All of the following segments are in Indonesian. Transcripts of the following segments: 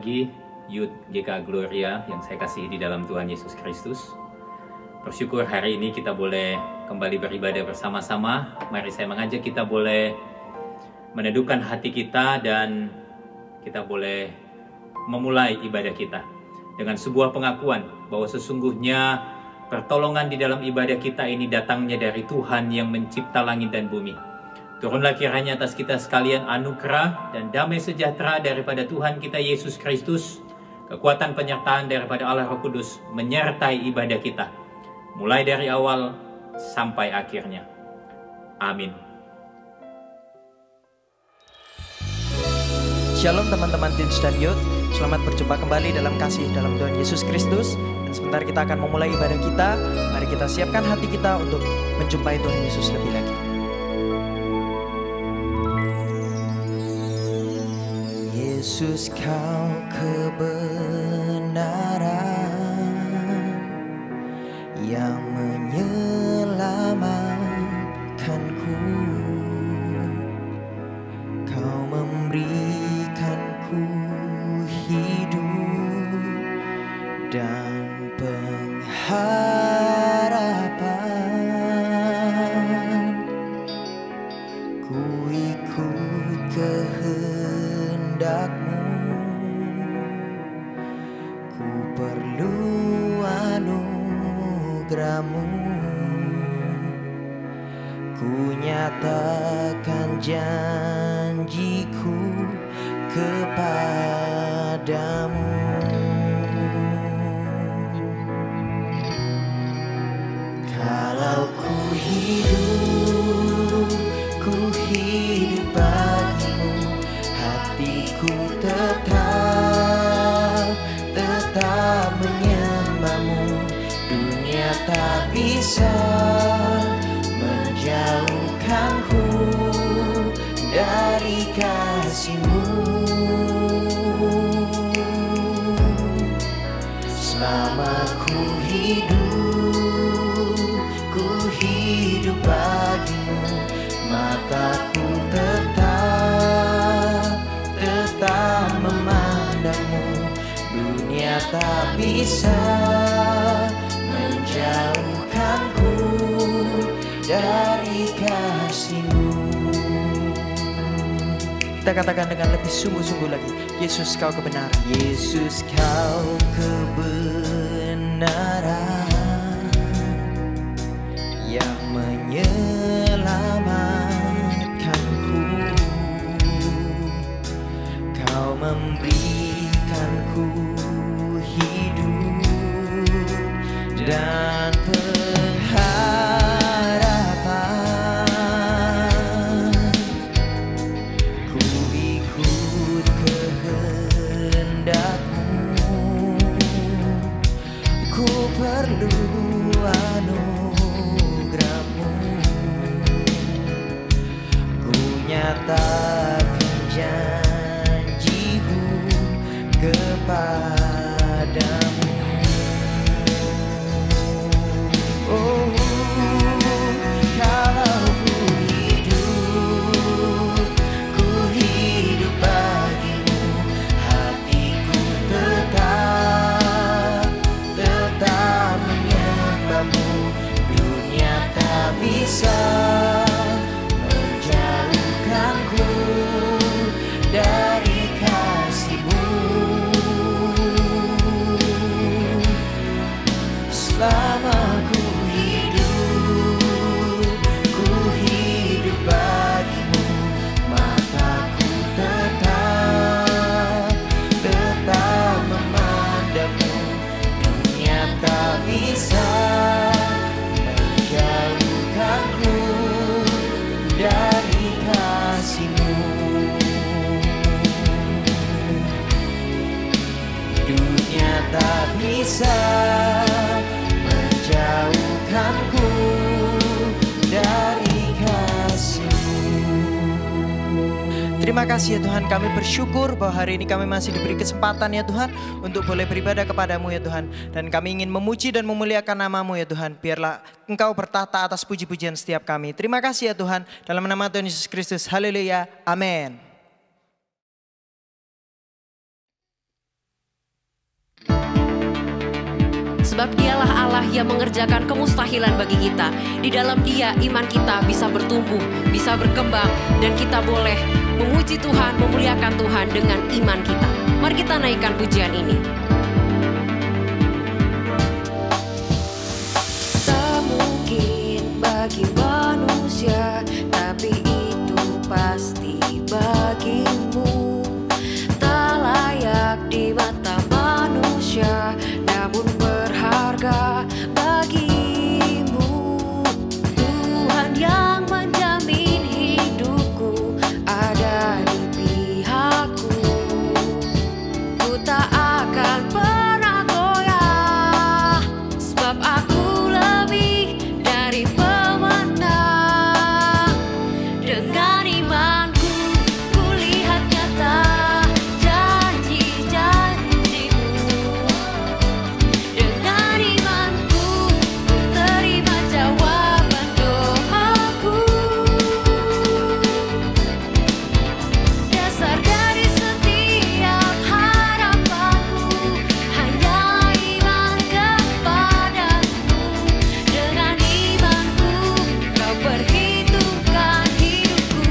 lagi Youth GK Gloria yang saya kasihi di dalam Tuhan Yesus Kristus. Bersyukur hari ini kita boleh kembali beribadah bersama-sama. Mari saya mengajak kita boleh meneduhkan hati kita dan kita boleh memulai ibadah kita dengan sebuah pengakuan bahwa sesungguhnya pertolongan di dalam ibadah kita ini datangnya dari Tuhan yang mencipta langit dan bumi. Turunlah kiranya atas kita sekalian anugerah dan damai sejahtera daripada Tuhan kita Yesus Kristus, kekuatan penyertaan daripada Allah Roh Kudus menyertai ibadah kita, mulai dari awal sampai akhirnya. Amin. Shalom teman-teman Teens dan Youth, selamat berjumpa kembali dalam kasih dalam Tuhan Yesus Kristus. Dan sebentar kita akan memulai ibadah kita. Mari kita siapkan hati kita untuk menjumpai Tuhan Yesus lebih lagi. Yesus, kau kebenaran yang menyelamatkanku. Kau memberikanku hidup dan pengharapan. Ku ikut kehendak-Mu, ku perlu anugerah-Mu. Ku nyatakan janjiku kepadamu. Kalau ku hidup bagimu, hatiku tetap menyembah-Mu. Dunia tak bisa menjauhkanku dari kasih-Mu. Selama ku hidup bagimu, mataku tetap memandang-Mu. Dunia tak bisa menjauhkanku dari kasih-Mu. Kita katakan dengan lebih sungguh-sungguh lagi, Yesus, kau kebenaran. Yesus, kau kebenaran yang menyelamatkanku. Kau memberikanku hidup dan pengharapan. Ku ikut kehendak-Mu, ku perlu anugerah-Mu. Ku nyatakan janji-Mu kepadamu. Oh, kalau ku hidup bagimu, hatiku tetap menyembah-Mu. Dunia tak bisa menjauhkanku dari kasih-Mu. Selama ku hidup bagimu, mataku tetap memandang-Mu. Dunia tak bisa menjauhkanku dari kasih-Mu. Dunia tak bisa menjauhkanku dari kasih-Mu. Terima kasih ya Tuhan, kami bersyukur bahwa hari ini kami masih diberi kesempatan ya Tuhan untuk boleh beribadah kepadamu ya Tuhan. Dan kami ingin memuji dan memuliakan nama-Mu ya Tuhan. Biarlah Engkau bertata atas puji-pujian setiap kami. Terima kasih ya Tuhan, dalam nama Tuhan Yesus Kristus. Haleluya, amin. Sebab dialah Allah yang mengerjakan kemustahilan bagi kita. Di dalam Dia iman kita bisa bertumbuh, bisa berkembang, dan kita boleh memuji Tuhan, memuliakan Tuhan dengan iman kita. Mari kita naikkan pujian ini. Tak mungkin bagi manusia, tapi itu pasti bagimu. Tak layak di mata manusia, namun berharga bagimu. Tuhan yang menjamin hidupku ada di pihakku. Ku tak akan pernah goyah, sebab aku lebih dari pemenang. Dengan imanku ku lihat nyata janji-janjimu. Dengan imanku ku terima jawaban doaku. Dasar dari setiap harapanku hanya iman kepadamu. Dengan imanku kau perhitungkan hidupku.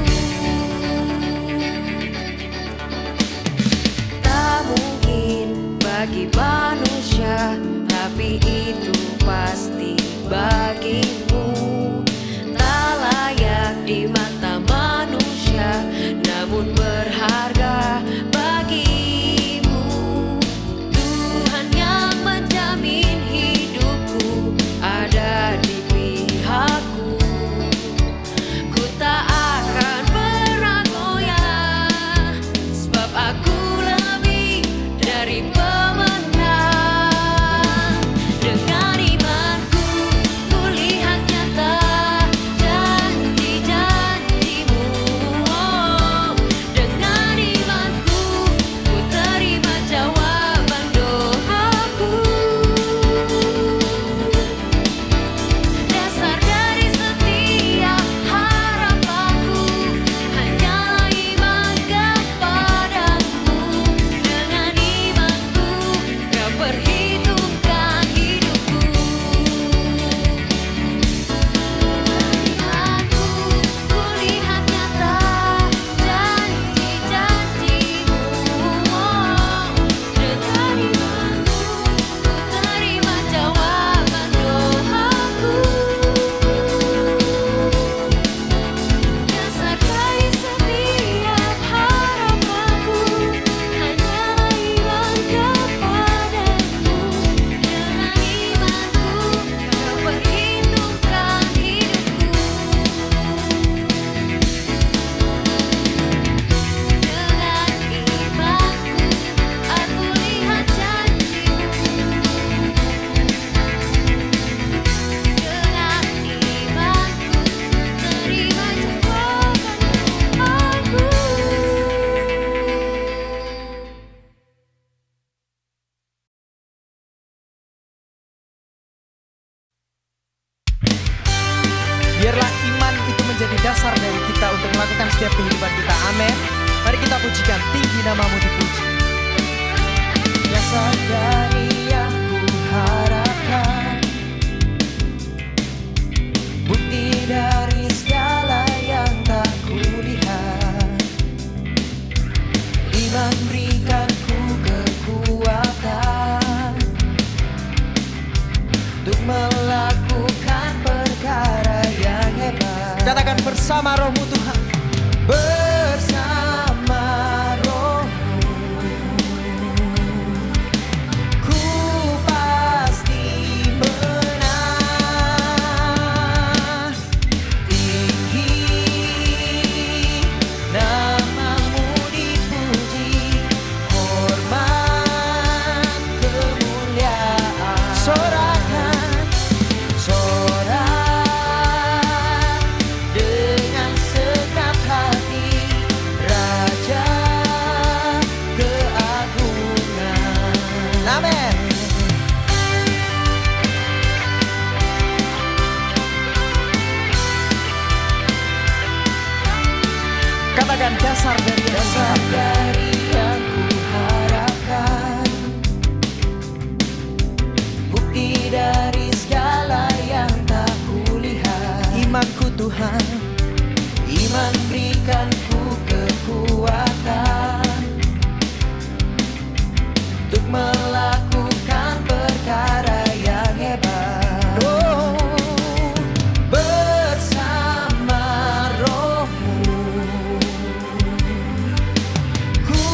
Tak mungkin bagi manusia, tapi itu pasti bagimu. Tak layak di mata manusia, namun berharga bagimu. Tuhan yang menjamin hidupku ada di pihakku. Ku tak akan pernah goyah, sebab aku lebih dari pemenang. Dengan imanku ku lihat nyata janji-janjimu. Dengan imanku ku terima jawaban doaku. Dasar dari setiap harapanku hanyalah iman kepadamu. Dengan imanku kau perhitungkan hidupku. Imanku ku lihat nyata janji-janjimu. Dengan imanku ku terima jawaban doaku. Dasar dari setiap harapanku hanyalah iman kepadamu. Dengan imanku kau perhitungkan hidupku. Dengan imanku aku lihat janjimu. Dengan imanku terima jawaban doaku. Biarlah iman itu menjadi dasar dari kita untuk melakukan setiap kehidupan kita. Amin. Mari kita pujikan, tinggi namamu dipuji. Dasar dari yang ku harapkan, bukti dari segala yang tak kulihat. Iman berikanku kekuatan untuk melakukan perkara yang hebat. Katakan bersama rohmu Tuhan. Bersama rohmu ku pasti menang. Tinggi namamu dipuji, hormat kemuliaan. Sorakan, sorak dengan segenap hati, Raja keagungan. Amin. Katakan dasar dari yang ku harapkan, bukti Tuhan. Iman berikanku kekuatan untuk melakukan perkara yang hebat. Oh, bersama Roh-Mu ku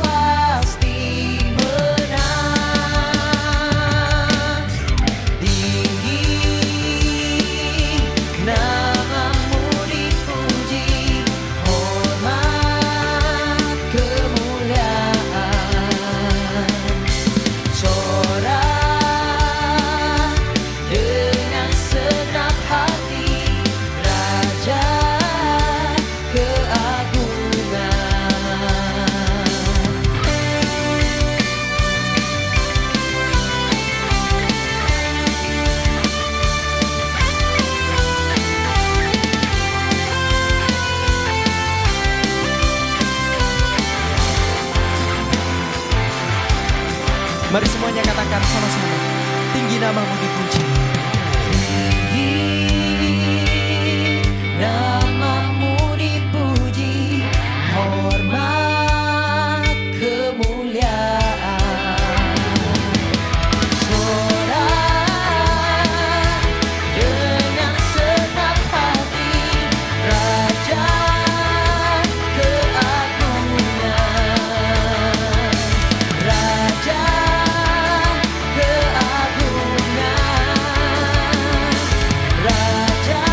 pasti menang. Tinggi nama-Mu dipuji, hormat kemuliaan. Sorak dengan senang hati, Raja keagungan. Mari semuanya katakan sama-sama. Tinggi nama-Mu dipuji. Tinggi nama-Mu dipuji, hormat kemuliaan. Sorak dengan senang hati, Raja keagungan. Raja keagungan, Raja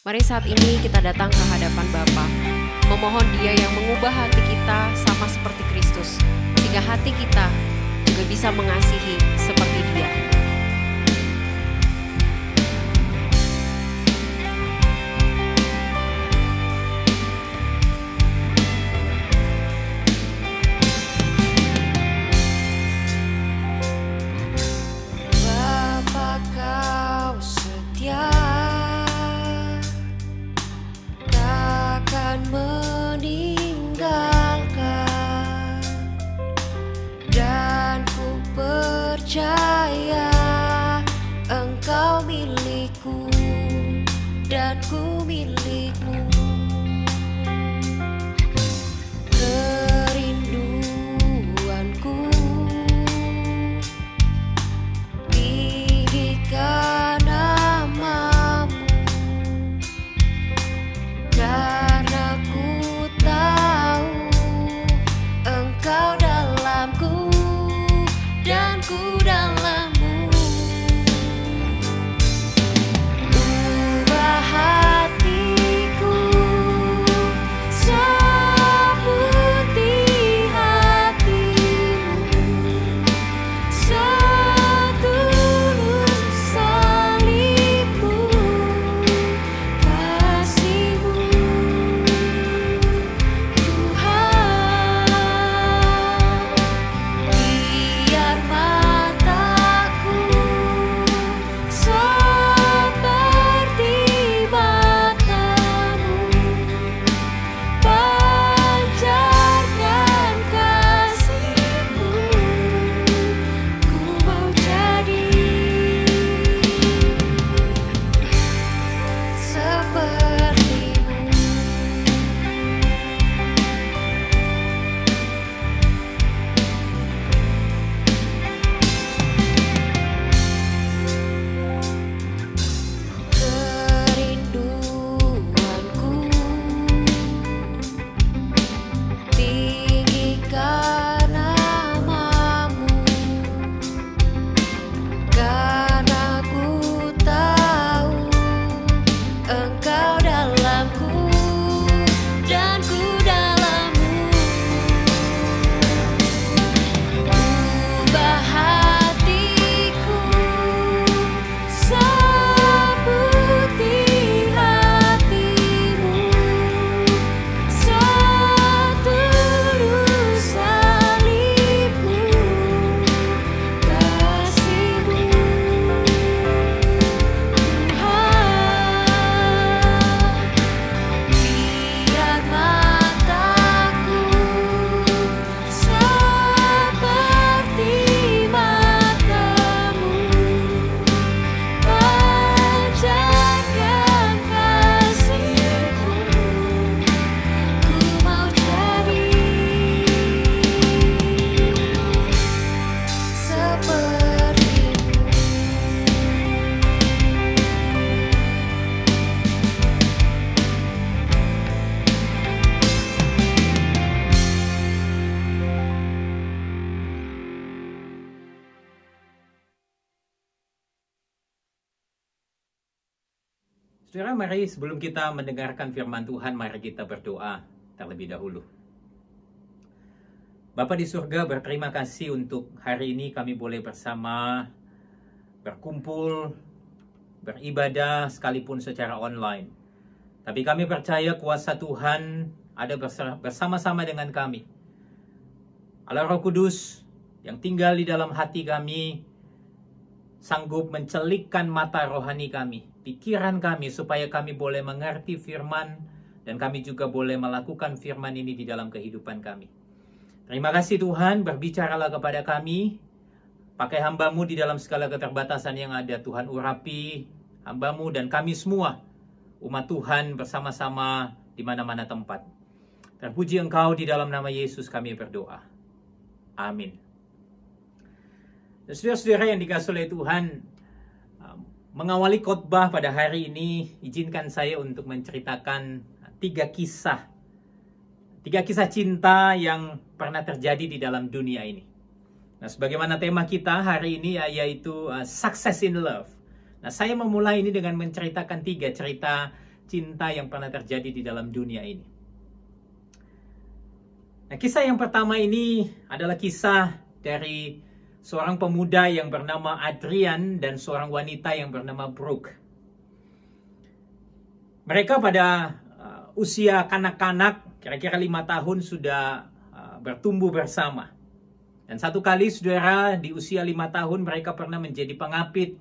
Mari saat ini kita datang ke hadapan Bapa, memohon Dia yang mengubah hati kita sama seperti Kristus, sehingga hati kita juga bisa mengasihi seperti Dia. Bapa, Kau setia, takkan meninggalkan, dan ku percaya Engkau milikku dan ku milikmu. Kerinduanku tinggikan nama-Mu, karena ku tahu Engkau dalamku dan ku dalam-Mu. Ubah hati Saudara, mari sebelum kita mendengarkan firman Tuhan, mari kita berdoa terlebih dahulu. Bapa di surga, berterima kasih untuk hari ini kami boleh bersama, berkumpul, beribadah sekalipun secara online. Tapi kami percaya kuasa Tuhan ada bersama-sama dengan kami. Allah Roh Kudus yang tinggal di dalam hati kami, sanggup mencelikkan mata rohani kami, pikiran kami, supaya kami boleh mengerti firman, dan kami juga boleh melakukan firman ini di dalam kehidupan kami. Terima kasih Tuhan, berbicaralah kepada kami, pakai hamba-Mu di dalam segala keterbatasan yang ada. Tuhan, urapi hamba-Mu dan kami semua, umat Tuhan bersama-sama di mana-mana tempat. Terpuji Engkau, di dalam nama Yesus kami berdoa. Amin. Saudara-saudara yang dikasihi oleh Tuhan, mengawali khotbah pada hari ini, izinkan saya untuk menceritakan tiga kisah cinta yang pernah terjadi di dalam dunia ini. Nah, sebagaimana tema kita hari ini yaitu Success in Love. Nah, saya memulai ini dengan menceritakan tiga cerita cinta yang pernah terjadi di dalam dunia ini. Nah, kisah yang pertama ini adalah kisah dari seorang pemuda yang bernama Adrian dan seorang wanita yang bernama Brooke. Mereka pada usia kanak-kanak, kira-kira 5 tahun sudah bertumbuh bersama. Dan satu kali, saudara, di usia 5 tahun mereka pernah menjadi pengapit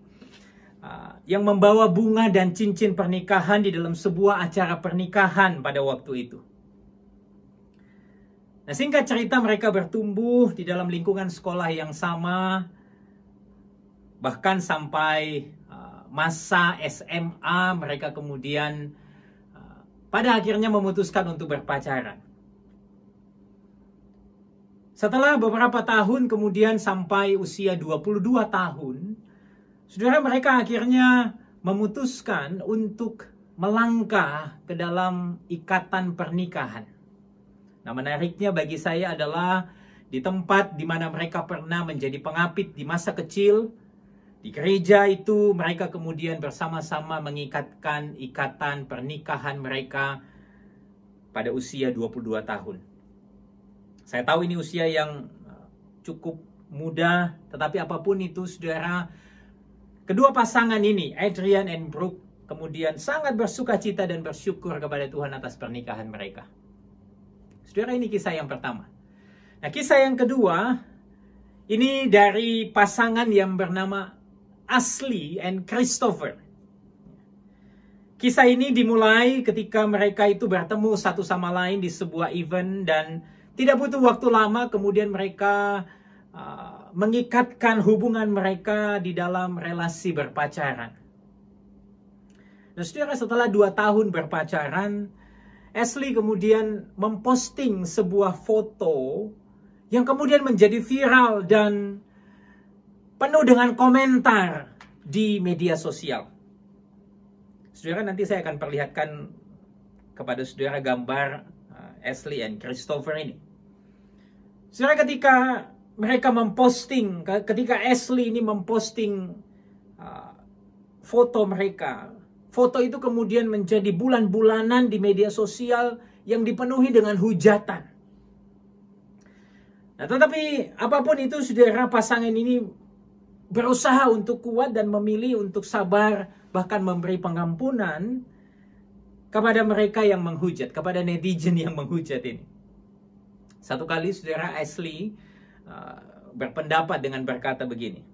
yang membawa bunga dan cincin pernikahan di dalam sebuah acara pernikahan pada waktu itu. Nah, singkat cerita, mereka bertumbuh di dalam lingkungan sekolah yang sama, bahkan sampai masa SMA mereka kemudian pada akhirnya memutuskan untuk berpacaran. Setelah beberapa tahun kemudian sampai usia 22 tahun, saudara, mereka akhirnya memutuskan untuk melangkah ke dalam ikatan pernikahan. Nah, menariknya bagi saya adalah di tempat di mana mereka pernah menjadi pengapit di masa kecil, di gereja itu mereka kemudian bersama-sama mengikatkan ikatan pernikahan mereka pada usia 22 tahun. Saya tahu ini usia yang cukup muda, tetapi apapun itu, saudara, kedua pasangan ini, Adrian and Brooke, kemudian sangat bersukacita dan bersyukur kepada Tuhan atas pernikahan mereka. Saudara, ini kisah yang pertama. Nah, kisah yang kedua, ini dari pasangan yang bernama Ashley and Christopher. Kisah ini dimulai ketika mereka itu bertemu satu sama lain di sebuah event, dan tidak butuh waktu lama kemudian mereka mengikatkan hubungan mereka di dalam relasi berpacaran. Nah, saudara, setelah 2 tahun berpacaran, Ashley kemudian memposting sebuah foto yang kemudian menjadi viral dan penuh dengan komentar di media sosial. Saudara, nanti saya akan perlihatkan kepada saudara gambar Ashley and Christopher ini. Saudara, ketika mereka memposting, ketika Ashley ini memposting foto mereka, foto itu kemudian menjadi bulan-bulanan di media sosial yang dipenuhi dengan hujatan. Nah, tetapi apapun itu, saudara, pasangan ini berusaha untuk kuat dan memilih untuk sabar, bahkan memberi pengampunan kepada mereka yang menghujat, kepada netizen yang menghujat ini. Satu kali, saudara, Ashley berpendapat dengan berkata begini,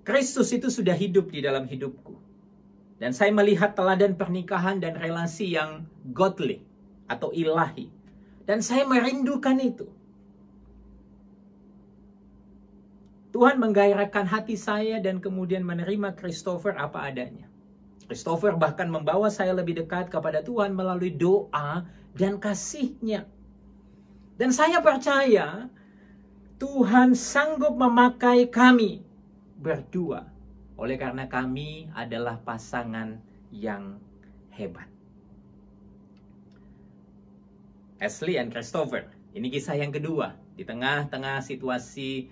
"Kristus itu sudah hidup di dalam hidupku. Dan saya melihat teladan pernikahan dan relasi yang godly atau ilahi. Dan saya merindukan itu. Tuhan menggairahkan hati saya dan kemudian menerima Christopher apa adanya. Christopher bahkan membawa saya lebih dekat kepada Tuhan melalui doa dan kasih-Nya. Dan saya percaya Tuhan sanggup memakai kami berdua. Oleh karena kami adalah pasangan yang hebat." Ashley and Christopher. Ini kisah yang kedua. Di tengah-tengah situasi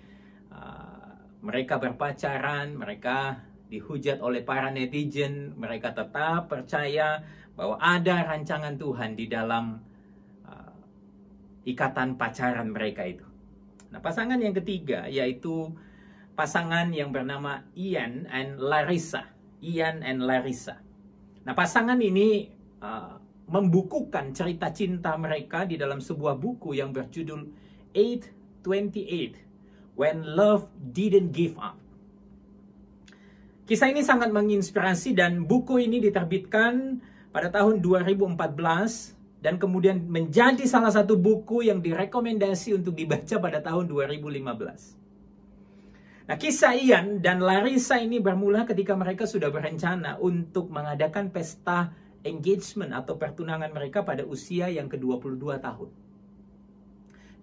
mereka berpacaran, mereka dihujat oleh para netizen, mereka tetap percaya bahwa ada rancangan Tuhan di dalam ikatan pacaran mereka itu. Nah, pasangan yang ketiga yaitu pasangan yang bernama Ian and Larissa. Ian and Larissa. Nah, pasangan ini membukukan cerita cinta mereka di dalam sebuah buku yang berjudul 828, When Love Didn't Give Up. Kisah ini sangat menginspirasi dan buku ini diterbitkan pada tahun 2014 dan kemudian menjadi salah satu buku yang direkomendasi untuk dibaca pada tahun 2015. Nah, kisah Ian dan Larissa ini bermula ketika mereka sudah berencana untuk mengadakan pesta engagement atau pertunangan mereka pada usia yang ke-22 tahun.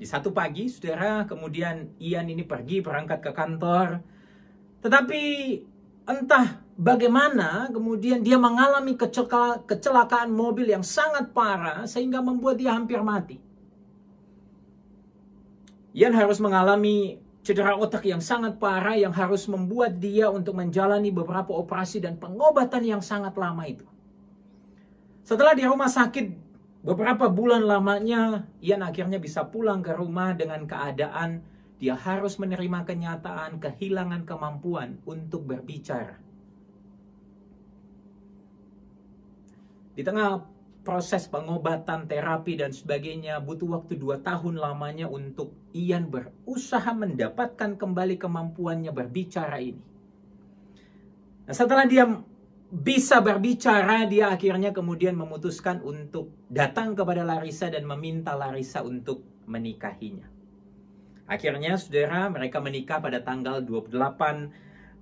Di satu pagi, saudara, kemudian Ian ini pergi berangkat ke kantor, tetapi entah bagaimana kemudian dia mengalami kecelakaan mobil yang sangat parah sehingga membuat dia hampir mati. Ian harus mengalami cedera otak yang sangat parah yang harus membuat dia untuk menjalani beberapa operasi dan pengobatan yang sangat lama itu. Setelah di rumah sakit beberapa bulan lamanya, Ian akhirnya bisa pulang ke rumah dengan keadaan dia harus menerima kenyataan kehilangan kemampuan untuk berbicara. Di tengah proses pengobatan, terapi, dan sebagainya, butuh waktu 2 tahun lamanya untuk Ian berusaha mendapatkan kembali kemampuannya berbicara ini. Nah, setelah dia bisa berbicara, dia akhirnya kemudian memutuskan untuk datang kepada Larissa dan meminta Larissa untuk menikahinya. Akhirnya, saudara, mereka menikah pada tanggal 28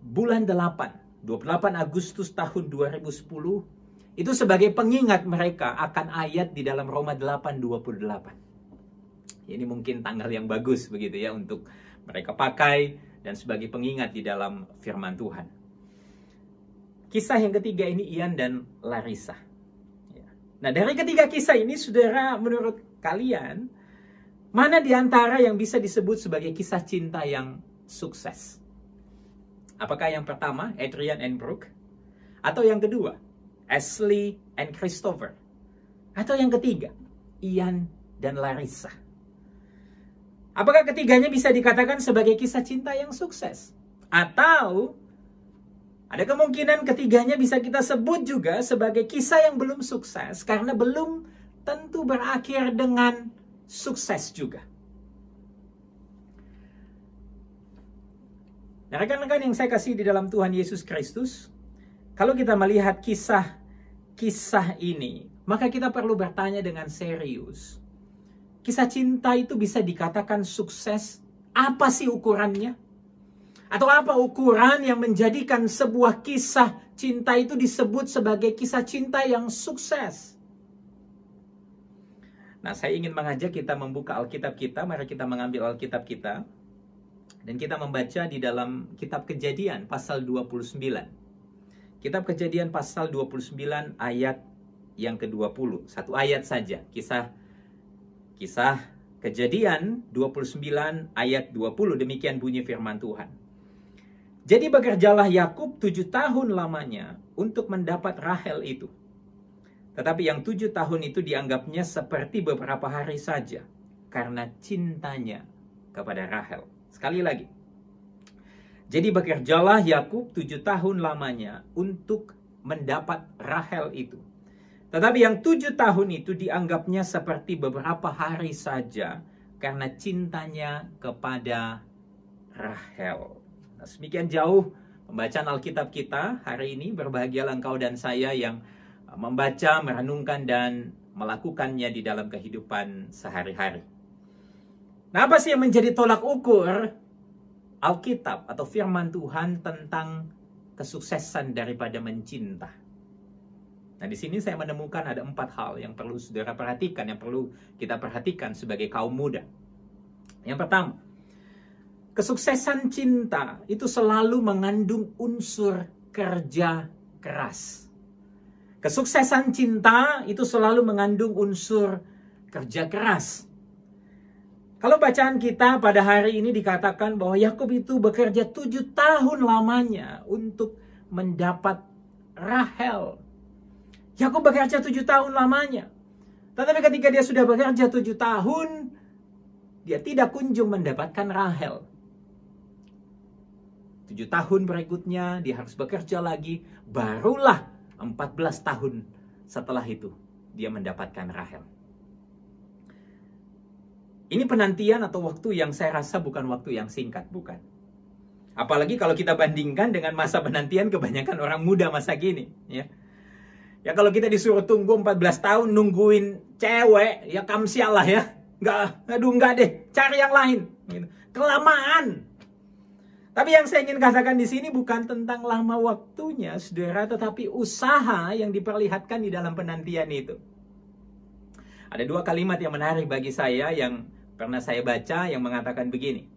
bulan 8, 28 Agustus tahun 2010. Itu sebagai pengingat mereka akan ayat di dalam Roma 8:28. Ini mungkin tanggal yang bagus begitu ya untuk mereka pakai dan sebagai pengingat di dalam firman Tuhan. Kisah yang ketiga ini Ian dan Larissa. Nah, dari ketiga kisah ini, saudara, menurut kalian, mana di antara yang bisa disebut sebagai kisah cinta yang sukses? Apakah yang pertama, Adrian and Brooke? Atau yang kedua, Ashley and Christopher? Atau yang ketiga, Ian dan Larissa? Apakah ketiganya bisa dikatakan sebagai kisah cinta yang sukses? Atau ada kemungkinan ketiganya bisa kita sebut juga sebagai kisah yang belum sukses karena belum tentu berakhir dengan sukses juga. Nah, rekan-rekan yang saya kasih di dalam Tuhan Yesus Kristus, kalau kita melihat kisah ini, maka kita perlu bertanya dengan serius. Kisah cinta itu bisa dikatakan sukses, apa sih ukurannya? Atau apa ukuran yang menjadikan sebuah kisah cinta itu disebut sebagai kisah cinta yang sukses? Nah, saya ingin mengajak kita membuka Alkitab kita. Mari kita mengambil Alkitab kita. Dan kita membaca di dalam kitab Kejadian pasal 29. Kitab Kejadian pasal 29 ayat yang ke-20. Satu ayat saja. Kisah Kejadian 29 ayat 20. Demikian bunyi firman Tuhan. Jadi bekerjalah Yakub 7 tahun lamanya untuk mendapat Rahel itu. Tetapi yang 7 tahun itu dianggapnya seperti beberapa hari saja karena cintanya kepada Rahel. Sekali lagi. Jadi bekerjalah Yakub 7 tahun lamanya untuk mendapat Rahel itu. Tetapi yang 7 tahun itu dianggapnya seperti beberapa hari saja karena cintanya kepada Rahel. Nah, semikian jauh pembacaan Alkitab kita hari ini. Berbahagialah engkau dan saya yang membaca, merenungkan, dan melakukannya di dalam kehidupan sehari-hari. Nah, apa sih yang menjadi tolak ukur Alkitab atau firman Tuhan tentang kesuksesan daripada mencinta? Nah, di sini saya menemukan ada 4 hal yang perlu saudara perhatikan, yang perlu kita perhatikan sebagai kaum muda. Yang pertama, kesuksesan cinta itu selalu mengandung unsur kerja keras. Kesuksesan cinta itu selalu mengandung unsur kerja keras. Kalau bacaan kita pada hari ini dikatakan bahwa Yakub itu bekerja 7 tahun lamanya untuk mendapat Rahel. Yakub bekerja 7 tahun lamanya. Tetapi ketika dia sudah bekerja 7 tahun, dia tidak kunjung mendapatkan Rahel. 7 tahun berikutnya dia harus bekerja lagi. Barulah 14 tahun setelah itu dia mendapatkan Rahel. Ini penantian atau waktu yang saya rasa bukan waktu yang singkat, bukan. Apalagi kalau kita bandingkan dengan masa penantian kebanyakan orang muda masa kini. Ya kalau kita disuruh tunggu 14 tahun nungguin cewek, ya kamsial lah ya. Enggak deh, cari yang lain. Kelamaan. Tapi yang saya ingin katakan di sini bukan tentang lama waktunya, saudara, tetapi usaha yang diperlihatkan di dalam penantian itu. Ada 2 kalimat yang menarik bagi saya yang pernah saya baca yang mengatakan begini.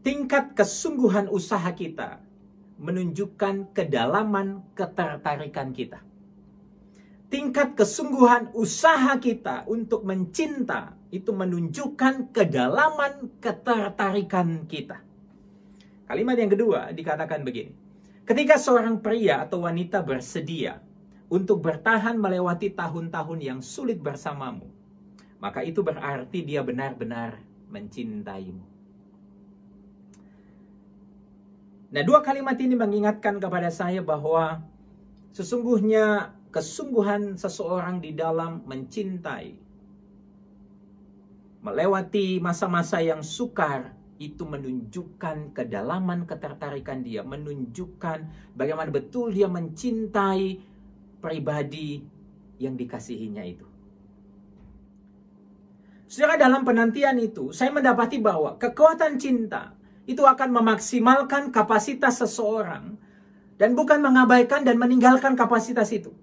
Tingkat kesungguhan usaha kita menunjukkan kedalaman ketertarikan kita. Tingkat kesungguhan usaha kita untuk mencinta itu menunjukkan kedalaman ketertarikan kita. Kalimat yang kedua dikatakan begini. Ketika seorang pria atau wanita bersedia untuk bertahan melewati tahun-tahun yang sulit bersamamu, maka itu berarti dia benar-benar mencintaimu. Nah, 2 kalimat ini mengingatkan kepada saya bahwa sesungguhnya kesungguhan seseorang di dalam mencintai, melewati masa-masa yang sukar, itu menunjukkan kedalaman ketertarikan dia, menunjukkan bagaimana betul dia mencintai pribadi yang dikasihinya itu. Saudara, dalam penantian itu, saya mendapati bahwa kekuatan cinta itu akan memaksimalkan kapasitas seseorang dan bukan mengabaikan dan meninggalkan kapasitas itu.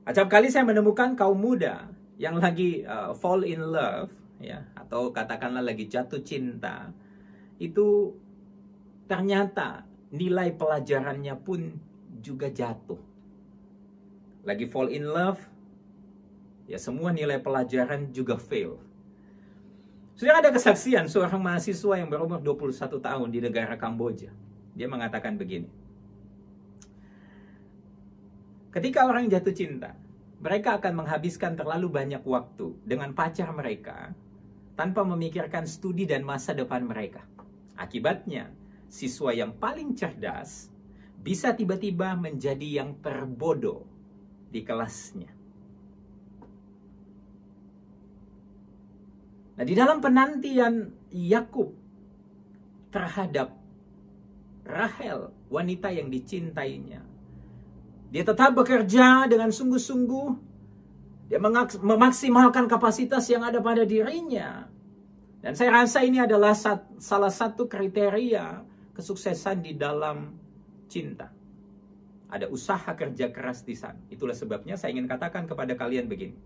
Acap kali saya menemukan kaum muda yang lagi fall in love, ya, atau katakanlah lagi jatuh cinta, itu ternyata nilai pelajarannya pun juga jatuh. Lagi fall in love, ya semua nilai pelajaran juga fail. Sudah ada kesaksian seorang mahasiswa yang berumur 21 tahun di negara Kamboja. Dia mengatakan begini. Ketika orang jatuh cinta, mereka akan menghabiskan terlalu banyak waktu dengan pacar mereka tanpa memikirkan studi dan masa depan mereka. Akibatnya, siswa yang paling cerdas bisa tiba-tiba menjadi yang terbodoh di kelasnya. Nah, di dalam penantian Yakub terhadap Rahel, wanita yang dicintainya, dia tetap bekerja dengan sungguh-sungguh. Dia memaksimalkan kapasitas yang ada pada dirinya. Dan saya rasa ini adalah salah satu kriteria kesuksesan di dalam cinta. Ada usaha kerja keras di sana. Itulah sebabnya saya ingin katakan kepada kalian begini.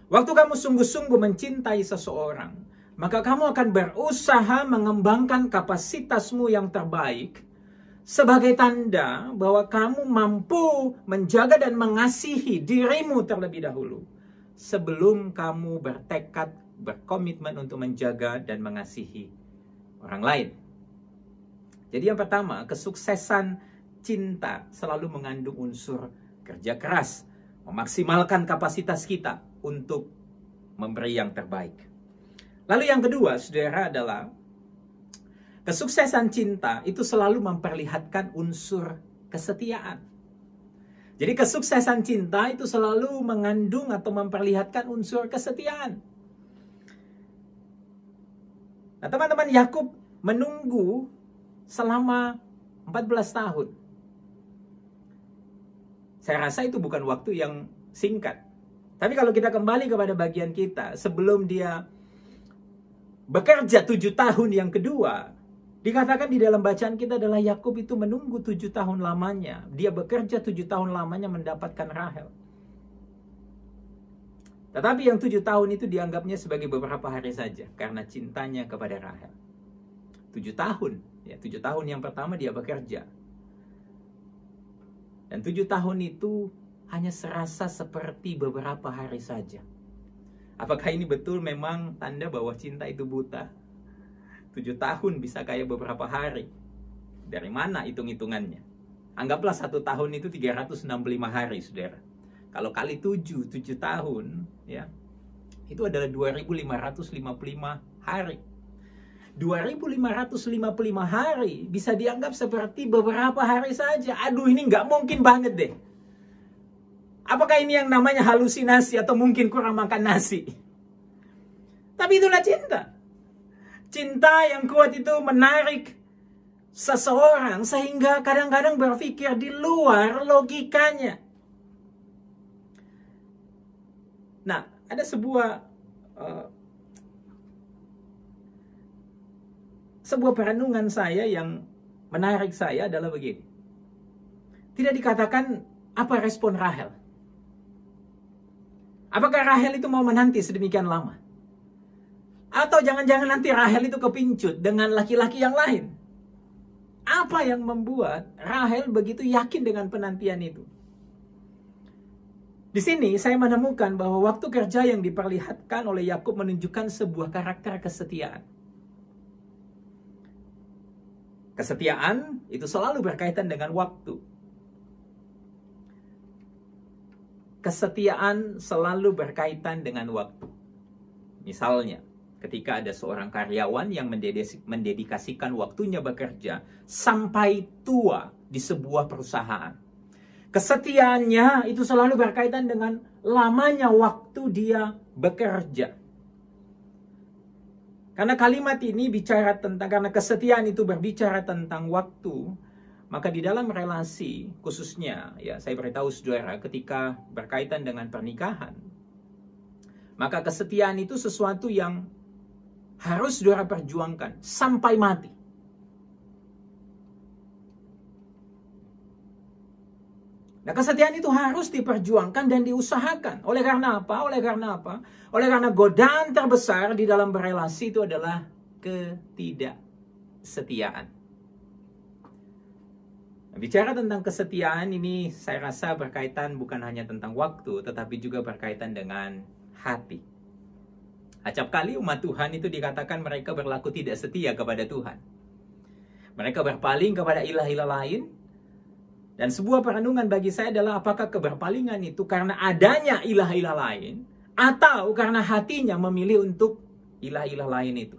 Waktu kamu sungguh-sungguh mencintai seseorang, maka kamu akan berusaha mengembangkan kapasitasmu yang terbaik sebagai tanda bahwa kamu mampu menjaga dan mengasihi dirimu terlebih dahulu sebelum kamu bertekad, berkomitmen untuk menjaga dan mengasihi orang lain. Jadi yang pertama, kesuksesan cinta selalu mengandung unsur kerja keras, memaksimalkan kapasitas kita untuk memberi yang terbaik. Lalu yang kedua, saudara, adalah kesuksesan cinta itu selalu memperlihatkan unsur kesetiaan. Jadi kesuksesan cinta itu selalu mengandung atau memperlihatkan unsur kesetiaan. Nah, teman-teman, Yakub menunggu selama 14 tahun. Saya rasa itu bukan waktu yang singkat. Tapi kalau kita kembali kepada bagian kita, sebelum dia bekerja 7 tahun yang kedua, dikatakan di dalam bacaan kita adalah Yakub itu menunggu 7 tahun lamanya. Dia bekerja 7 tahun lamanya mendapatkan Rahel. Tetapi yang 7 tahun itu dianggapnya sebagai beberapa hari saja karena cintanya kepada Rahel. 7 tahun, ya 7 tahun yang pertama dia bekerja. Dan 7 tahun itu hanya serasa seperti beberapa hari saja. Apakah ini betul memang tanda bahwa cinta itu buta? 7 7 tahun bisa kayak beberapa hari. Dari mana hitung-hitungannya? Anggaplah 1 tahun itu 365 hari, saudara. Kalau kali 7 tahun, ya, itu adalah 2555 hari. 2555 hari bisa dianggap seperti beberapa hari saja. Aduh, ini nggak mungkin banget deh. Apakah ini yang namanya halusinasi atau mungkin kurang makan nasi? Tapi itulah cinta. Cinta yang kuat itu menarik seseorang sehingga kadang-kadang berpikir di luar logikanya. Nah, ada sebuah perenungan saya yang menarik saya adalah begini. Tidak dikatakan apa respon Rahel. Apakah Rahel itu mau menanti sedemikian lama? Atau jangan-jangan nanti Rahel itu kepincut dengan laki-laki yang lain? Apa yang membuat Rahel begitu yakin dengan penantian itu? Di sini saya menemukan bahwa waktu kerja yang diperlihatkan oleh Yakub menunjukkan sebuah karakter kesetiaan. Kesetiaan itu selalu berkaitan dengan waktu. Kesetiaan selalu berkaitan dengan waktu. Misalnya, ketika ada seorang karyawan yang mendedikasikan waktunya bekerja sampai tua di sebuah perusahaan. Kesetiaannya itu selalu berkaitan dengan lamanya waktu dia bekerja. Karena kalimat ini bicara tentang, karena kesetiaan itu berbicara tentang waktu, maka di dalam relasi khususnya, ya saya beritahu saudara, ketika berkaitan dengan pernikahan, maka kesetiaan itu sesuatu yang harus saudara perjuangkan sampai mati. Nah, kesetiaan itu harus diperjuangkan dan diusahakan. Oleh karena apa? Oleh karena godaan terbesar di dalam berelasi itu adalah ketidaksetiaan. Nah, bicara tentang kesetiaan ini saya rasa berkaitan bukan hanya tentang waktu, tetapi juga berkaitan dengan hati. Acap kali umat Tuhan itu dikatakan mereka berlaku tidak setia kepada Tuhan. Mereka berpaling kepada ilah-ilah lain. Dan sebuah perenungan bagi saya adalah apakah keberpalingan itu karena adanya ilah-ilah lain atau karena hatinya memilih untuk ilah-ilah lain itu.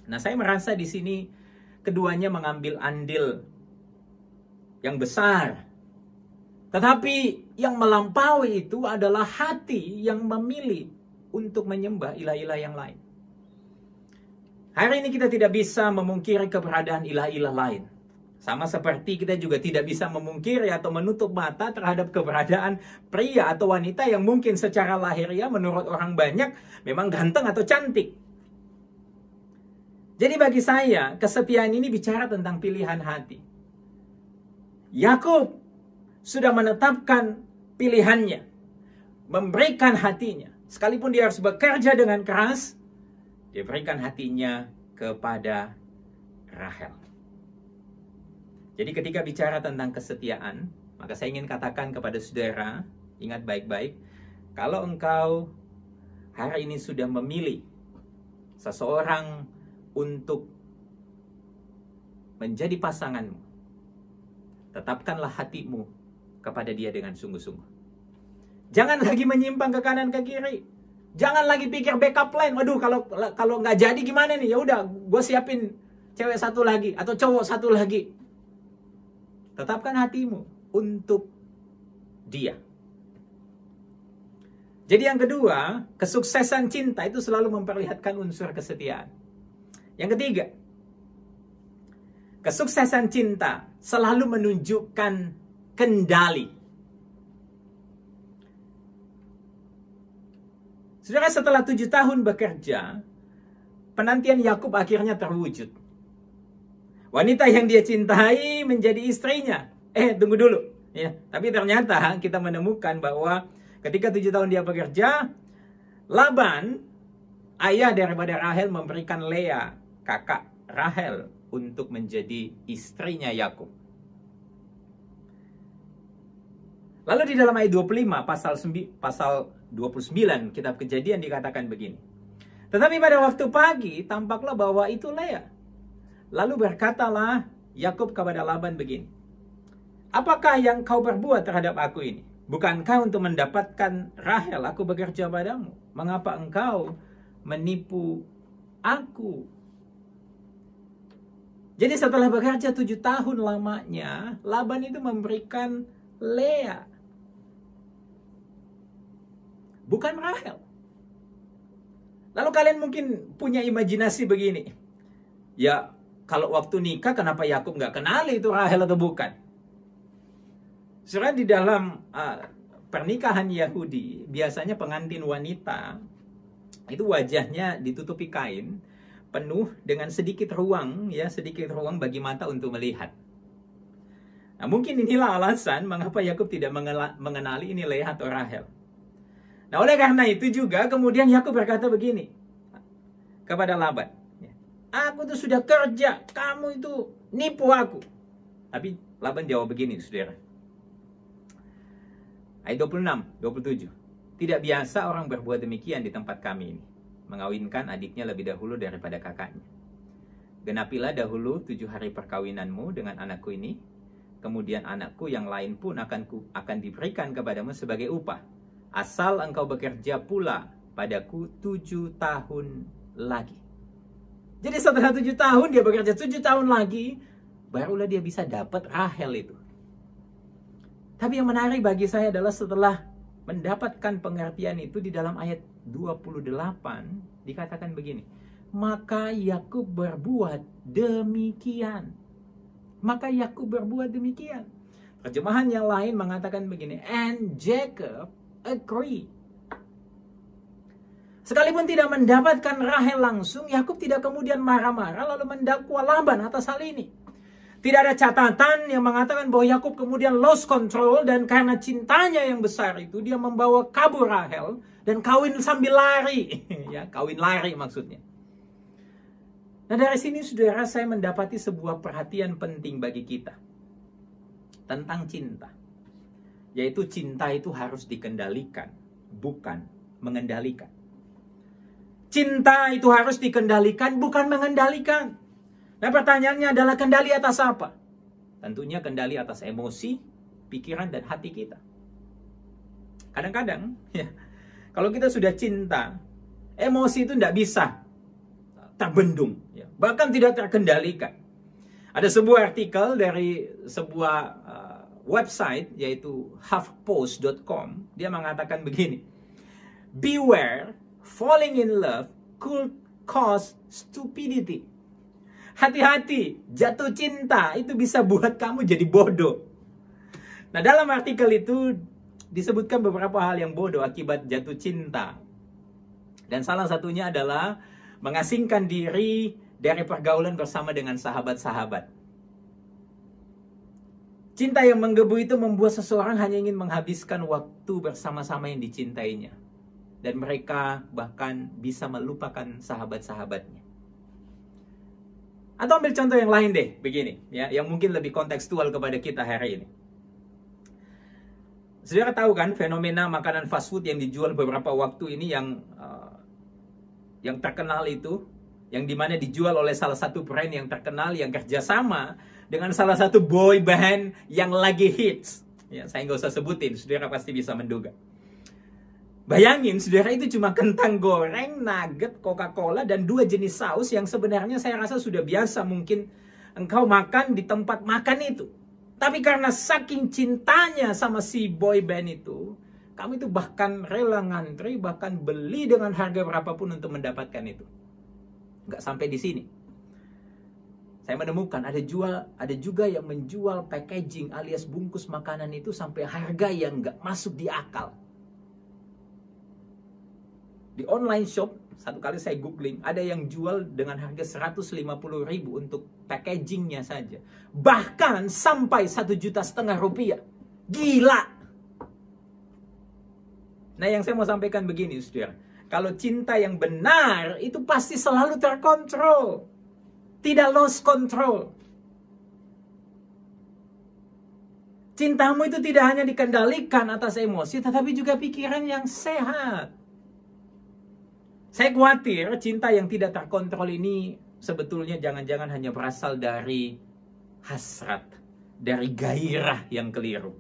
Nah, saya merasa di sini keduanya mengambil andil yang besar. Tetapi yang melampaui itu adalah hati yang memilih untuk menyembah ilah-ilah yang lain. Hari ini kita tidak bisa memungkiri keberadaan ilah-ilah lain. Sama seperti kita juga tidak bisa memungkiri atau menutup mata terhadap keberadaan pria atau wanita yang mungkin secara lahiriah menurut orang banyak memang ganteng atau cantik. Jadi bagi saya, kesetiaan ini bicara tentang pilihan hati. Yakub sudah menetapkan pilihannya, memberikan hatinya. Sekalipun dia harus bekerja dengan keras, dia berikan hatinya kepada Rahel. Jadi ketika bicara tentang kesetiaan, maka saya ingin katakan kepada saudara, ingat baik-baik, kalau engkau hari ini sudah memilih seseorang untuk menjadi pasanganmu, tetapkanlah hatimu kepada dia dengan sungguh-sungguh. Jangan lagi menyimpang ke kanan ke kiri. Jangan lagi pikir backup plan. Waduh, kalau nggak jadi gimana nih? Ya udah, gue siapin cewek satu lagi atau cowok satu lagi. Tetapkan hatimu untuk dia. Jadi yang kedua, kesuksesan cinta itu selalu memperlihatkan unsur kesetiaan. Yang ketiga, kesuksesan cinta selalu menunjukkan kendali. Saudara, setelah 7 tahun bekerja, penantian Yakub akhirnya terwujud. Wanita yang dia cintai menjadi istrinya. Tunggu dulu. Ya, tapi ternyata kita menemukan bahwa ketika 7 tahun dia bekerja, Laban, ayah daripada Rahel, memberikan Lea, kakak Rahel, untuk menjadi istrinya Yakub. Lalu di dalam ayat 25, pasal 29 kitab Kejadian dikatakan begini. Tetapi pada waktu pagi tampaklah bahwa itu Lea. Lalu berkatalah Yakub kepada Laban begini, apakah yang kau perbuat terhadap aku ini? Bukankah untuk mendapatkan Rahel aku bekerja padamu? Mengapa engkau menipu aku? Jadi setelah bekerja 7 tahun lamanya, Laban itu memberikan Lea, bukan Rahel. Lalu kalian mungkin punya imajinasi begini, ya kalau waktu nikah kenapa Yakub nggak kenali itu Rahel atau bukan? Sebenarnya di dalam pernikahan Yahudi, biasanya pengantin wanita itu wajahnya ditutupi kain penuh dengan sedikit ruang bagi mata untuk melihat. Nah, mungkin inilah alasan mengapa Yakub tidak mengenali ini Lea atau Rahel. Nah, oleh karena itu juga kemudian Yakub berkata begini kepada Laban, aku tuh sudah kerja, kamu itu nipu aku. Tapi Laban jawab begini, saudara. Ayat 26, 27. Tidak biasa orang berbuat demikian di tempat kami ini, mengawinkan adiknya lebih dahulu daripada kakaknya. Genapilah dahulu 7 hari perkawinanmu dengan anakku ini, kemudian anakku yang lain pun akan diberikan kepadamu sebagai upah, asal engkau bekerja pula padaku 7 tahun lagi. Jadi setelah 7 tahun, dia bekerja 7 tahun lagi, barulah dia bisa dapat Rahel itu. Tapi yang menarik bagi saya adalah setelah mendapatkan pengertian itu di dalam ayat 28, dikatakan begini, maka Yakub berbuat demikian. Maka Yakub berbuat demikian. Terjemahan yang lain mengatakan begini, and Jacob agree. Sekalipun tidak mendapatkan Rahel langsung, Yakub tidak kemudian marah-marah lalu mendakwa Laban atas hal ini. Tidak ada catatan yang mengatakan bahwa Yakub kemudian lost control dan karena cintanya yang besar itu dia membawa kabur Rahel dan kawin sambil lari. Ya, kawin lari maksudnya. Nah, dari sini saudara saya mendapati sebuah perhatian penting bagi kita tentang cinta. Yaitu cinta itu harus dikendalikan, bukan mengendalikan. Cinta itu harus dikendalikan, bukan mengendalikan. Nah, pertanyaannya adalah kendali atas apa? Tentunya kendali atas emosi, pikiran, dan hati kita. Kadang-kadang, ya, kalau kita sudah cinta, emosi itu tidak bisa terbendung, ya, bahkan tidak terkendalikan. Ada sebuah artikel dari sebuah website, yaitu HuffPost.com, dia mengatakan begini, beware, falling in love could cause stupidity. Hati-hati, jatuh cinta itu bisa buat kamu jadi bodoh. Nah, dalam artikel itu disebutkan beberapa hal yang bodoh akibat jatuh cinta. Dan salah satunya adalah mengasingkan diri dari pergaulan bersama dengan sahabat-sahabat. Cinta yang menggebu itu membuat seseorang hanya ingin menghabiskan waktu bersama-sama yang dicintainya. Dan mereka bahkan bisa melupakan sahabat-sahabatnya. Atau ambil contoh yang lain deh, begini, ya, yang mungkin lebih kontekstual kepada kita hari ini. Saudara tahu kan fenomena makanan fast food yang dijual beberapa waktu ini yang terkenal itu, yang dimana dijual oleh salah satu brand yang terkenal yang kerjasama dengan salah satu boy band yang lagi hits. Ya, saya nggak usah sebutin, saudara pasti bisa menduga. Bayangin, saudara, itu cuma kentang goreng, nugget, Coca-Cola, dan 2 jenis saus yang sebenarnya saya rasa sudah biasa mungkin engkau makan di tempat makan itu. Tapi karena saking cintanya sama si boy band itu, kamu itu bahkan rela ngantri, bahkan beli dengan harga berapapun untuk mendapatkan itu. Nggak sampai di sini. Saya menemukan ada juga yang menjual packaging alias bungkus makanan itu sampai harga yang nggak masuk di akal. Di online shop, satu kali saya googling, ada yang jual dengan harga 150.000 untuk packagingnya saja. Bahkan sampai 1,5 juta rupiah. Gila! Nah, yang saya mau sampaikan begini, saudara. Kalau cinta yang benar, itu pasti selalu terkontrol. Tidak lost control. Cintamu itu tidak hanya dikendalikan atas emosi, tetapi juga pikiran yang sehat. Saya khawatir cinta yang tidak terkontrol ini sebetulnya jangan-jangan hanya berasal dari hasrat, dari gairah yang keliru.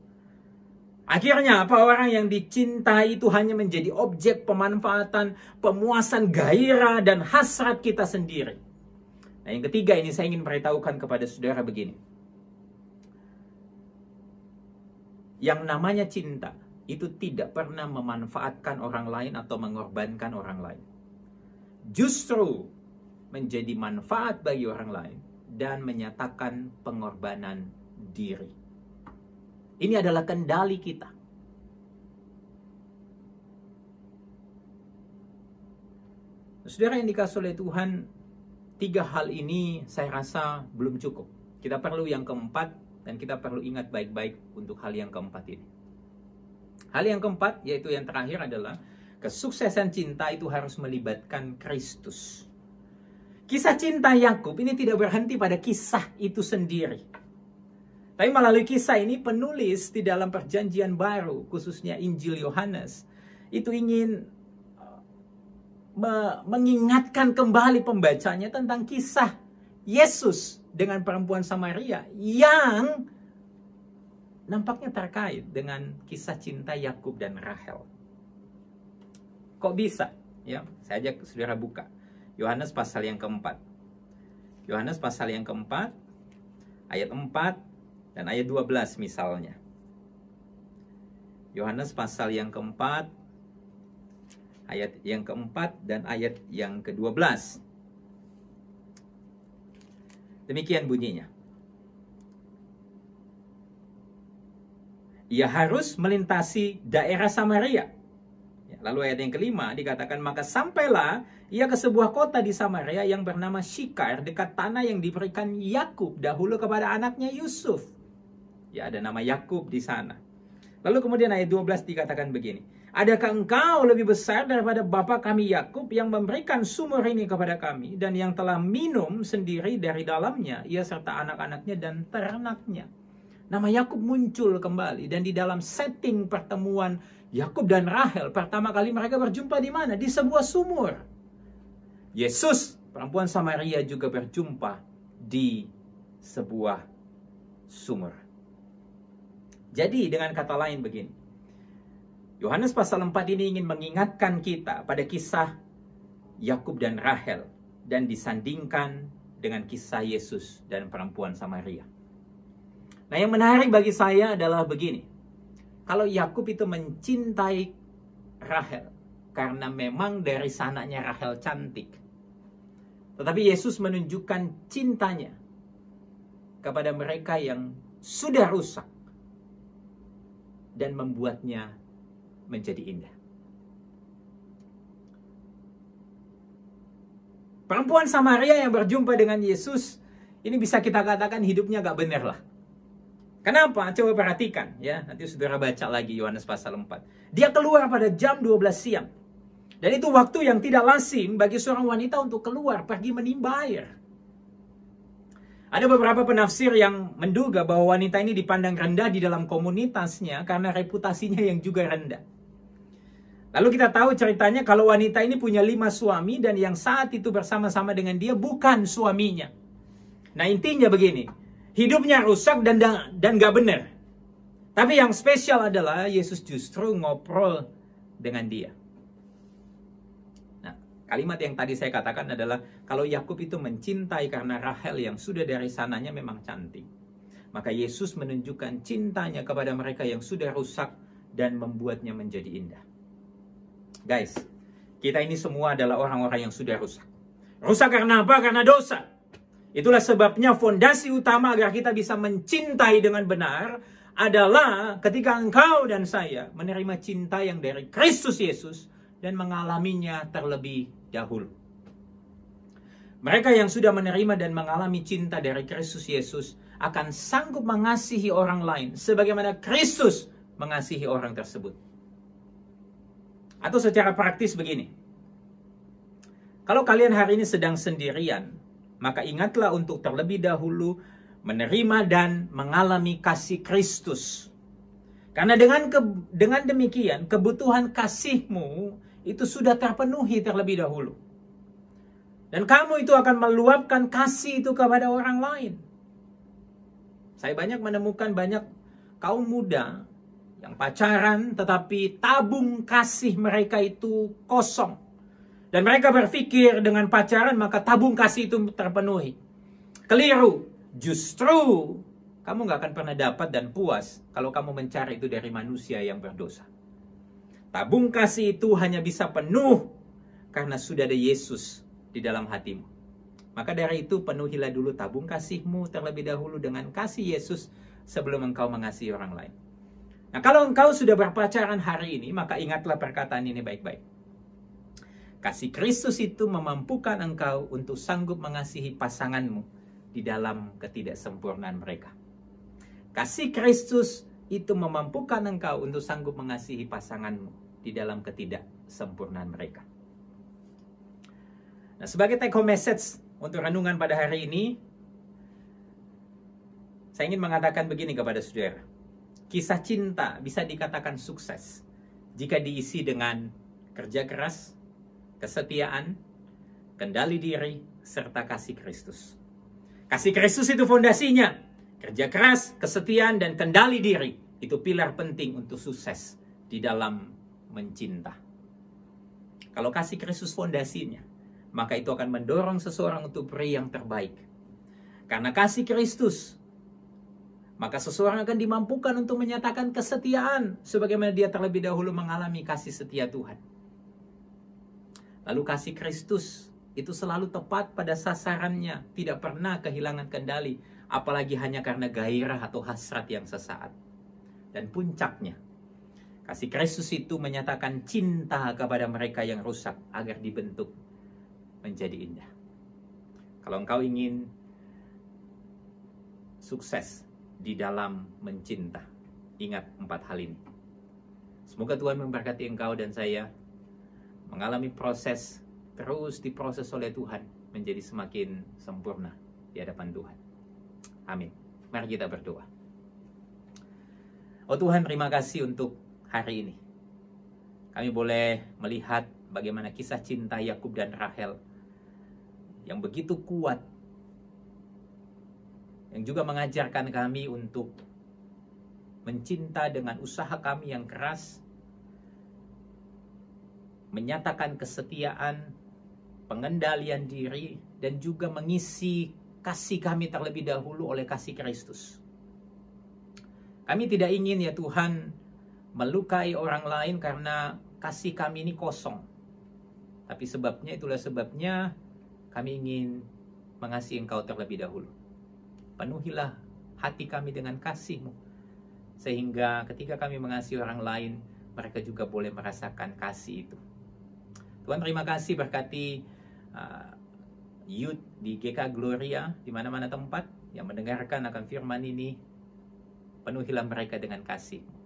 Akhirnya apa? Orang yang dicintai itu hanya menjadi objek pemanfaatan, pemuasan gairah dan hasrat kita sendiri. Nah, yang ketiga ini saya ingin beritahukan kepada saudara begini. Yang namanya cinta itu tidak pernah memanfaatkan orang lain atau mengorbankan orang lain. Justru menjadi manfaat bagi orang lain dan menyatakan pengorbanan diri. Ini adalah kendali kita. Saudara yang dikasihi oleh Tuhan, 3 hal ini saya rasa belum cukup. Kita perlu yang keempat dan kita perlu ingat baik-baik untuk hal yang keempat ini. Hal yang keempat, yaitu yang terakhir adalah kesuksesan cinta itu harus melibatkan Kristus. Kisah cinta Yakub ini tidak berhenti pada kisah itu sendiri. Tapi melalui kisah ini penulis di dalam perjanjian baru, khususnya Injil Yohanes, itu ingin mengingatkan kembali pembacanya tentang kisah Yesus dengan perempuan Samaria yang nampaknya terkait dengan kisah cinta Yakub dan Rahel. Kok bisa? Ya, saya ajak saudara buka Yohanes pasal yang keempat. Yohanes pasal yang keempat, ayat 4 dan ayat 12 misalnya. Yohanes pasal yang keempat, ayat yang keempat dan ayat yang ke-12. Demikian bunyinya. Ia harus melintasi daerah Samaria. Lalu ayat yang kelima dikatakan, maka sampailah ia ke sebuah kota di Samaria yang bernama Syikar, dekat tanah yang diberikan Yakub dahulu kepada anaknya Yusuf. Ya, ada nama Yakub di sana. Lalu kemudian ayat 12 dikatakan begini. Adakah engkau lebih besar daripada bapa kami Yakub yang memberikan sumur ini kepada kami dan yang telah minum sendiri dari dalamnya, ia serta anak-anaknya dan ternaknya. Nama Yakub muncul kembali dan di dalam setting pertemuan Yakub dan Rahel, pertama kali mereka berjumpa di mana? Di sebuah sumur. Yesus, perempuan Samaria juga berjumpa di sebuah sumur. Jadi dengan kata lain begini, Yohanes pasal 4 ini ingin mengingatkan kita pada kisah Yakub dan Rahel dan disandingkan dengan kisah Yesus dan perempuan Samaria. Nah, yang menarik bagi saya adalah begini. Kalau Yakub itu mencintai Rahel karena memang dari sananya Rahel cantik. Tetapi Yesus menunjukkan cintanya kepada mereka yang sudah rusak dan membuatnya menjadi indah. Perempuan Samaria yang berjumpa dengan Yesus, ini bisa kita katakan hidupnya gak benar lah. Kenapa? Coba perhatikan ya. Nanti saudara baca lagi Yohanes pasal 4. Dia keluar pada jam 12 siang. Dan itu waktu yang tidak lazim bagi seorang wanita untuk keluar pergi menimba air. Ada beberapa penafsir yang menduga bahwa wanita ini dipandang rendah di dalam komunitasnya karena reputasinya yang juga rendah. Lalu kita tahu ceritanya kalau wanita ini punya 5 suami dan yang saat itu bersama-sama dengan dia bukan suaminya. Nah, intinya begini, hidupnya rusak dan gak benar. Tapi yang spesial adalah Yesus justru ngobrol dengan dia. Kalimat yang tadi saya katakan adalah kalau Yakub itu mencintai karena Rahel yang sudah dari sananya memang cantik, maka Yesus menunjukkan cintanya kepada mereka yang sudah rusak dan membuatnya menjadi indah. Guys, kita ini semua adalah orang-orang yang sudah rusak. Rusak karena apa? Karena dosa. Itulah sebabnya fondasi utama agar kita bisa mencintai dengan benar adalah ketika engkau dan saya menerima cinta yang dari Kristus Yesus dan mengalaminya terlebih dahulu. Mereka yang sudah menerima dan mengalami cinta dari Kristus Yesus akan sanggup mengasihi orang lain sebagaimana Kristus mengasihi orang tersebut. Atau secara praktis begini. Kalau kalian hari ini sedang sendirian, maka ingatlah untuk terlebih dahulu menerima dan mengalami kasih Kristus. Karena dengan demikian kebutuhan kasihmu itu sudah terpenuhi terlebih dahulu. Dan kamu itu akan meluapkan kasih itu kepada orang lain. Saya banyak menemukan banyak kaum muda yang pacaran tetapi tabung kasih mereka itu kosong. Dan mereka berpikir dengan pacaran maka tabung kasih itu terpenuhi. Keliru. Justru kamu gak akan pernah dapat dan puas kalau kamu mencari itu dari manusia yang berdosa. Tabung kasih itu hanya bisa penuh karena sudah ada Yesus di dalam hatimu. Maka dari itu penuhilah dulu tabung kasihmu terlebih dahulu dengan kasih Yesus sebelum engkau mengasihi orang lain. Nah, kalau engkau sudah berpacaran hari ini, maka ingatlah perkataan ini baik-baik. Kasih Kristus itu memampukan engkau untuk sanggup mengasihi pasanganmu di dalam ketidaksempurnaan mereka. Kasih Kristus itu memampukan engkau untuk sanggup mengasihi pasanganmu di dalam ketidaksempurnaan mereka. Nah, sebagai take home message untuk renungan pada hari ini, saya ingin mengatakan begini kepada saudara. Kisah cinta bisa dikatakan sukses jika diisi dengan kerja keras, kesetiaan, kendali diri, serta kasih Kristus. Kasih Kristus itu fondasinya. Kerja keras, kesetiaan, dan kendali diri itu pilar penting untuk sukses di dalam mencinta. Kalau kasih Kristus fondasinya, maka itu akan mendorong seseorang untuk beri yang terbaik. Karena kasih Kristus, maka seseorang akan dimampukan untuk menyatakan kesetiaan sebagaimana dia terlebih dahulu mengalami kasih setia Tuhan. Lalu kasih Kristus itu selalu tepat pada sasarannya, tidak pernah kehilangan kendali, apalagi hanya karena gairah atau hasrat yang sesaat. Dan puncaknya, kasih Kristus itu menyatakan cinta kepada mereka yang rusak agar dibentuk menjadi indah. Kalau engkau ingin sukses di dalam mencinta, ingat 4 hal ini. Semoga Tuhan memberkati engkau dan saya mengalami proses, terus diproses oleh Tuhan menjadi semakin sempurna di hadapan Tuhan. Amin. Mari kita berdoa. Oh Tuhan, terima kasih untuk hari ini. Kami boleh melihat bagaimana kisah cinta Yakub dan Rahel yang begitu kuat, yang juga mengajarkan kami untuk mencinta dengan usaha kami yang keras, menyatakan kesetiaan, pengendalian diri, dan juga mengisi kasih kami terlebih dahulu oleh kasih Kristus. Kami tidak ingin ya Tuhan melukai orang lain karena kasih kami ini kosong. Tapi itulah sebabnya kami ingin mengasihi Engkau terlebih dahulu. Penuhilah hati kami dengan kasih-Mu, sehingga ketika kami mengasihi orang lain, mereka juga boleh merasakan kasih itu. Tuhan, terima kasih, berkati youth di GK Gloria di mana-mana tempat yang mendengarkan akan firman ini. Penuhilah mereka dengan kasih-Mu.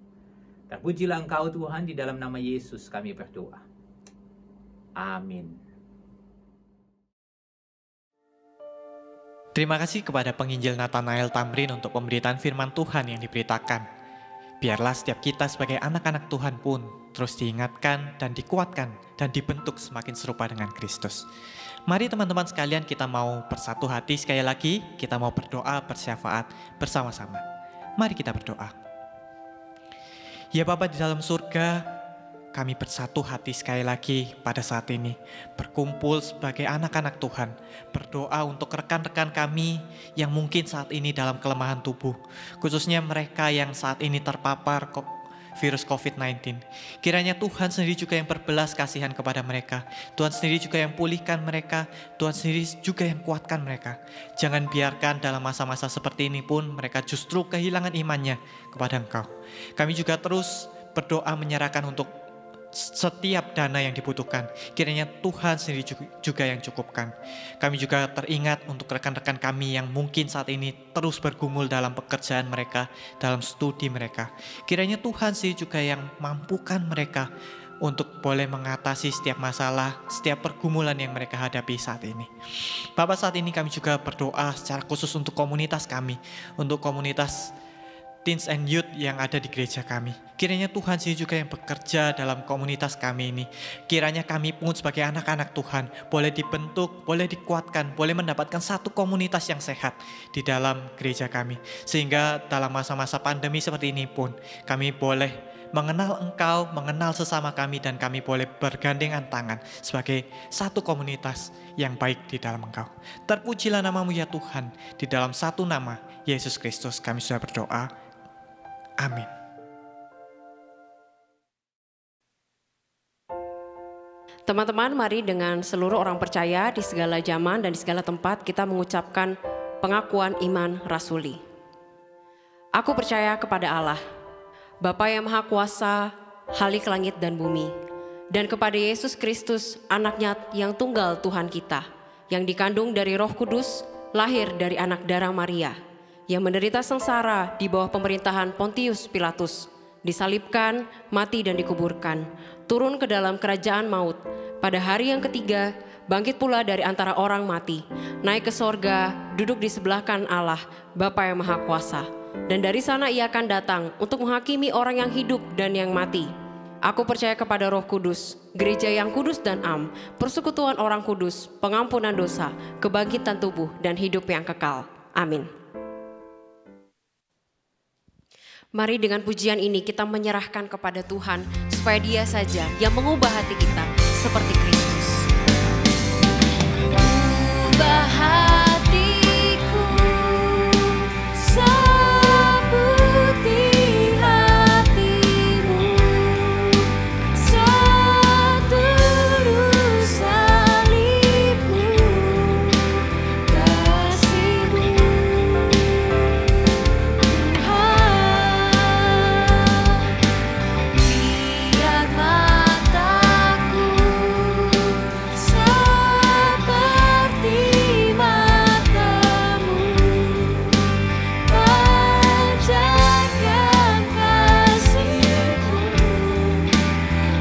Terpujilah Engkau Tuhan, di dalam nama Yesus kami berdoa. Amin. Terima kasih kepada penginjil Nathanael Tamrin untuk pemberitaan firman Tuhan yang diberitakan. Biarlah setiap kita sebagai anak-anak Tuhan pun terus diingatkan dan dikuatkan dan dibentuk semakin serupa dengan Kristus. Mari teman-teman sekalian, kita mau bersatu hati sekali lagi, kita mau berdoa bersyafaat bersama-sama. Mari kita berdoa. Ya Bapa di dalam surga, kami bersatu hati sekali lagi pada saat ini, berkumpul sebagai anak-anak Tuhan, berdoa untuk rekan-rekan kami yang mungkin saat ini dalam kelemahan tubuh, khususnya mereka yang saat ini terpapar virus COVID-19. Kiranya Tuhan sendiri juga yang berbelas kasihan kepada mereka, Tuhan sendiri juga yang pulihkan mereka, Tuhan sendiri juga yang kuatkan mereka. Jangan biarkan dalam masa-masa seperti ini pun mereka justru kehilangan imannya kepada Engkau. Kami juga terus berdoa menyerahkan untuk setiap dana yang dibutuhkan, kiranya Tuhan sendiri juga yang cukupkan. Kami juga teringat untuk rekan-rekan kami yang mungkin saat ini terus bergumul dalam pekerjaan mereka, dalam studi mereka. Kiranya Tuhan sendiri juga yang mampukan mereka untuk boleh mengatasi setiap masalah, setiap pergumulan yang mereka hadapi saat ini. Bapak, saat ini kami juga berdoa secara khusus untuk komunitas kami, untuk komunitas teens and youth yang ada di gereja kami. Kiranya Tuhan sendiri juga yang bekerja dalam komunitas kami ini. Kiranya kami pun sebagai anak-anak Tuhan boleh dibentuk, boleh dikuatkan, boleh mendapatkan satu komunitas yang sehat di dalam gereja kami. Sehingga dalam masa-masa pandemi seperti ini pun kami boleh mengenal Engkau, mengenal sesama kami, dan kami boleh bergandengan tangan sebagai satu komunitas yang baik di dalam Engkau. Terpujilah nama-Mu ya Tuhan, di dalam satu nama, Yesus Kristus kami sudah berdoa. Amin. Teman-teman, mari dengan seluruh orang percaya di segala zaman dan di segala tempat kita mengucapkan pengakuan iman rasuli. Aku percaya kepada Allah, Bapa yang Maha Kuasa, Khalik langit dan bumi, dan kepada Yesus Kristus, anaknya yang tunggal Tuhan kita, yang dikandung dari Roh Kudus, lahir dari anak darah Maria, yang menderita sengsara di bawah pemerintahan Pontius Pilatus, disalibkan, mati dan dikuburkan, turun ke dalam kerajaan maut, pada hari yang ketiga bangkit pula dari antara orang mati, naik ke sorga, duduk di sebelah kanan Allah, Bapa yang Maha Kuasa, dan dari sana ia akan datang untuk menghakimi orang yang hidup dan yang mati. Aku percaya kepada Roh Kudus, gereja yang kudus dan am, persekutuan orang kudus, pengampunan dosa, kebangkitan tubuh dan hidup yang kekal. Amin. Mari dengan pujian ini kita menyerahkan kepada Tuhan supaya Dia saja yang mengubah hati kita seperti Kristus. Ubah hatiku seperti hatimu, seterus salibmu, kasihmu, Tuhan. Biar mataku seperti matamu, pancarkan kasihmu,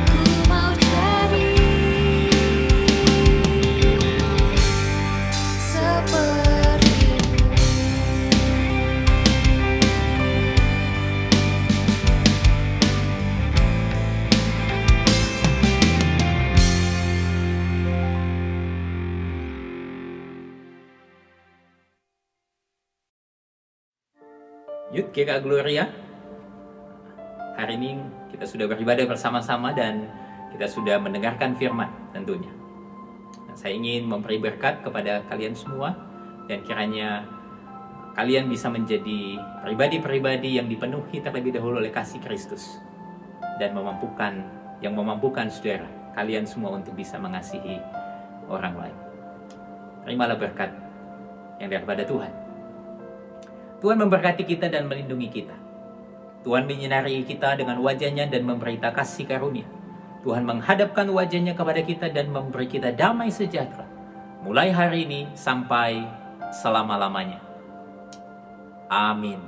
ku mau jadi sepertimu. Yuk GKA Gloria, hari ini kita sudah beribadah bersama-sama dan kita sudah mendengarkan firman tentunya. Nah, saya ingin memberi berkat kepada kalian semua dan kiranya kalian bisa menjadi pribadi-pribadi yang dipenuhi terlebih dahulu oleh kasih Kristus dan memampukan saudara kalian semua untuk bisa mengasihi orang lain. Terimalah berkat yang daripada Tuhan. Tuhan memberkati kita dan melindungi kita. Tuhan menyinari kita dengan wajah-Nya dan memberita kasih karunia. Tuhan menghadapkan wajah-Nya kepada kita dan memberi kita damai sejahtera, mulai hari ini sampai selama-lamanya. Amin.